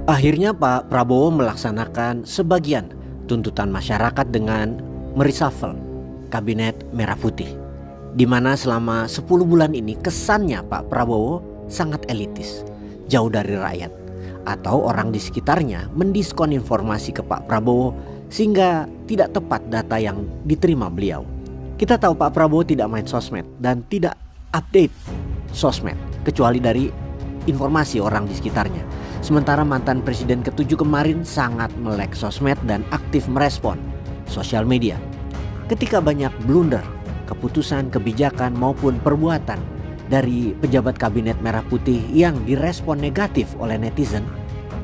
Akhirnya Pak Prabowo melaksanakan sebagian tuntutan masyarakat dengan mereshuffle Kabinet Merah Putih, di mana selama 10 bulan ini kesannya Pak Prabowo sangat elitis, jauh dari rakyat, atau orang di sekitarnya mendiskon informasi ke Pak Prabowo sehingga tidak tepat data yang diterima beliau. Kita tahu Pak Prabowo tidak main sosmed dan tidak update sosmed kecuali dari informasi orang di sekitarnya. Sementara mantan presiden ke-7 kemarin sangat melek sosmed dan aktif merespon sosial media. Ketika banyak blunder, keputusan, kebijakan maupun perbuatan dari pejabat kabinet Merah Putih yang direspon negatif oleh netizen,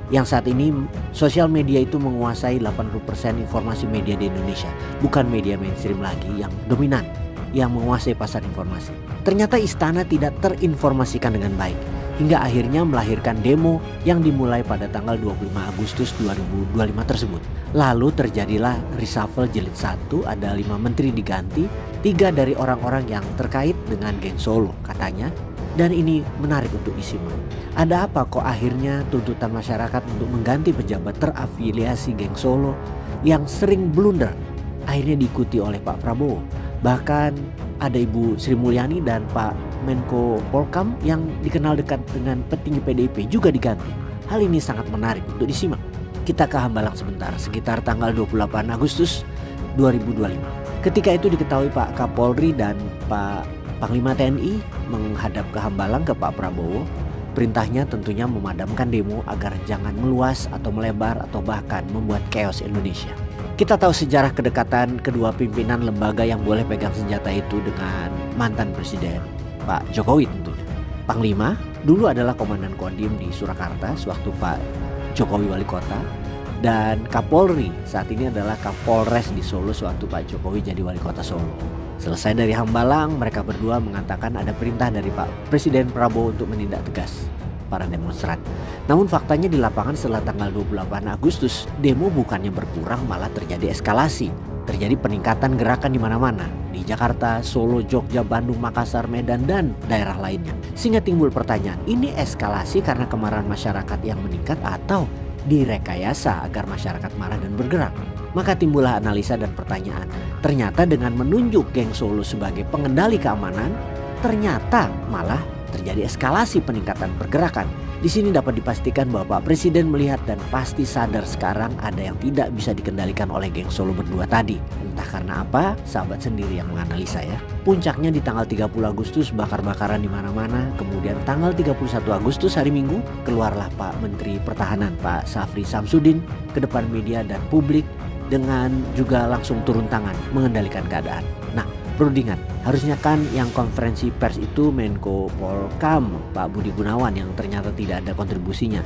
yang saat ini sosial media itu menguasai 80% informasi media di Indonesia, bukan media mainstream lagi yang dominan, yang menguasai pasar informasi. Ternyata istana tidak terinformasikan dengan baik, hingga akhirnya melahirkan demo yang dimulai pada tanggal 25 Agustus 2025 tersebut. Lalu terjadilah reshuffle jilid 1, ada 5 menteri diganti, 3 dari orang-orang yang terkait dengan geng Solo katanya. Dan ini menarik untuk disimak. Ada apa kok akhirnya tuntutan masyarakat untuk mengganti pejabat terafiliasi geng Solo yang sering blunder akhirnya diikuti oleh Pak Prabowo. Bahkan ada Ibu Sri Mulyani dan Pak Menko Polkam yang dikenal dekat dengan petinggi PDIP juga diganti. Hal ini sangat menarik untuk disimak. Kita ke Hambalang sebentar, sekitar tanggal 28 Agustus 2025. Ketika itu diketahui Pak Kapolri dan Pak Panglima TNI menghadap ke Hambalang ke Pak Prabowo. Perintahnya tentunya memadamkan demo agar jangan meluas atau melebar atau bahkan membuat chaos Indonesia. Kita tahu sejarah kedekatan kedua pimpinan lembaga yang boleh pegang senjata itu dengan mantan presiden Pak Jokowi tentunya. Panglima dulu adalah komandan Kodim di Surakarta sewaktu Pak Jokowi wali kota, dan Kapolri saat ini adalah Kapolres di Solo sewaktu Pak Jokowi jadi wali kota Solo. Selesai dari Hambalang, mereka berdua mengatakan ada perintah dari Pak Presiden Prabowo untuk menindak tegas para demonstran. Namun faktanya di lapangan setelah tanggal 28 Agustus, demo bukannya berkurang malah terjadi eskalasi. Terjadi peningkatan gerakan di mana-mana, di Jakarta, Solo, Jogja, Bandung, Makassar, Medan, dan daerah lainnya. Sehingga timbul pertanyaan, ini eskalasi karena kemarahan masyarakat yang meningkat atau direkayasa agar masyarakat marah dan bergerak? Maka timbullah analisa dan pertanyaan. Ternyata dengan menunjuk geng Solo sebagai pengendali keamanan, ternyata malah terjadi eskalasi peningkatan pergerakan. Di sini dapat dipastikan bahwa Pak Presiden melihat dan pasti sadar sekarang ada yang tidak bisa dikendalikan oleh geng Solo berdua tadi. Entah karena apa, sahabat sendiri yang menganalisa ya. Puncaknya di tanggal 30 Agustus bakar-bakaran di mana-mana. Kemudian tanggal 31 Agustus hari Minggu keluarlah Pak Menteri Pertahanan Pak Syafri Samsudin ke depan media dan publik dengan juga langsung turun tangan mengendalikan keadaan. Nah, perlu diingat, harusnya kan yang konferensi pers itu Menko Polkam Pak Budi Gunawan yang ternyata tidak ada kontribusinya.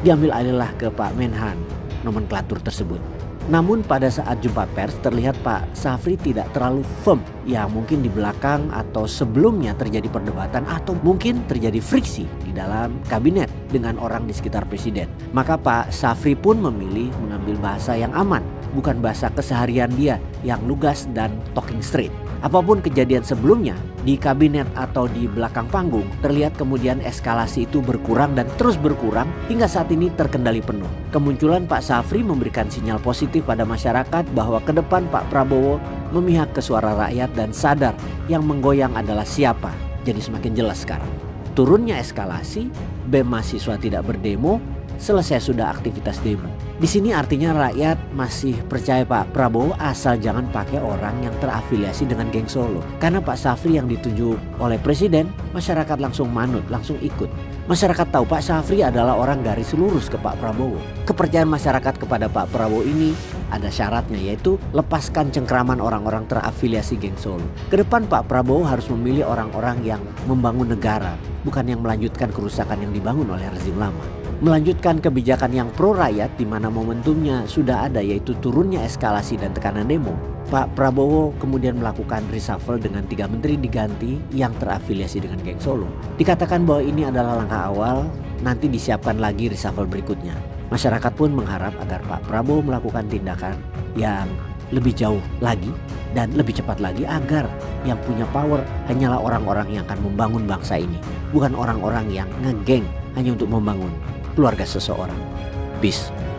Diambil alihlah ke Pak Menhan nomenklatur tersebut. Namun pada saat jumpa pers terlihat Pak Syafri tidak terlalu firm. Ya mungkin di belakang atau sebelumnya terjadi perdebatan atau mungkin terjadi friksi di dalam kabinet dengan orang di sekitar presiden. Maka Pak Syafri pun memilih mengambil bahasa yang aman, bukan bahasa keseharian dia yang lugas dan talking straight. Apapun kejadian sebelumnya di kabinet atau di belakang panggung, terlihat kemudian eskalasi itu berkurang dan terus berkurang hingga saat ini terkendali penuh. Kemunculan Pak Syafri memberikan sinyal positif pada masyarakat bahwa ke depan Pak Prabowo memihak ke suara rakyat dan sadar yang menggoyang adalah siapa. Jadi semakin jelas sekarang. Turunnya eskalasi, BEM mahasiswa tidak berdemo, selesai sudah aktivitas demo. Di sini artinya rakyat masih percaya Pak Prabowo asal jangan pakai orang yang terafiliasi dengan geng Solo. Karena Pak Syafri yang ditunjuk oleh presiden, masyarakat langsung manut, langsung ikut. Masyarakat tahu Pak Syafri adalah orang garis lurus ke Pak Prabowo. Kepercayaan masyarakat kepada Pak Prabowo ini ada syaratnya, yaitu lepaskan cengkraman orang-orang terafiliasi geng Solo. Kedepan Pak Prabowo harus memilih orang-orang yang membangun negara, bukan yang melanjutkan kerusakan yang dibangun oleh rezim lama. Melanjutkan kebijakan yang pro rakyat di mana momentumnya sudah ada, yaitu turunnya eskalasi dan tekanan demo. Pak Prabowo kemudian melakukan reshuffle dengan 3 menteri diganti yang terafiliasi dengan geng Solo. Dikatakan bahwa ini adalah langkah awal, nanti disiapkan lagi reshuffle berikutnya. Masyarakat pun mengharap agar Pak Prabowo melakukan tindakan yang lebih jauh lagi dan lebih cepat lagi agar yang punya power hanyalah orang-orang yang akan membangun bangsa ini, bukan orang-orang yang ngegeng hanya untuk membangun keluarga seseorang. Peace.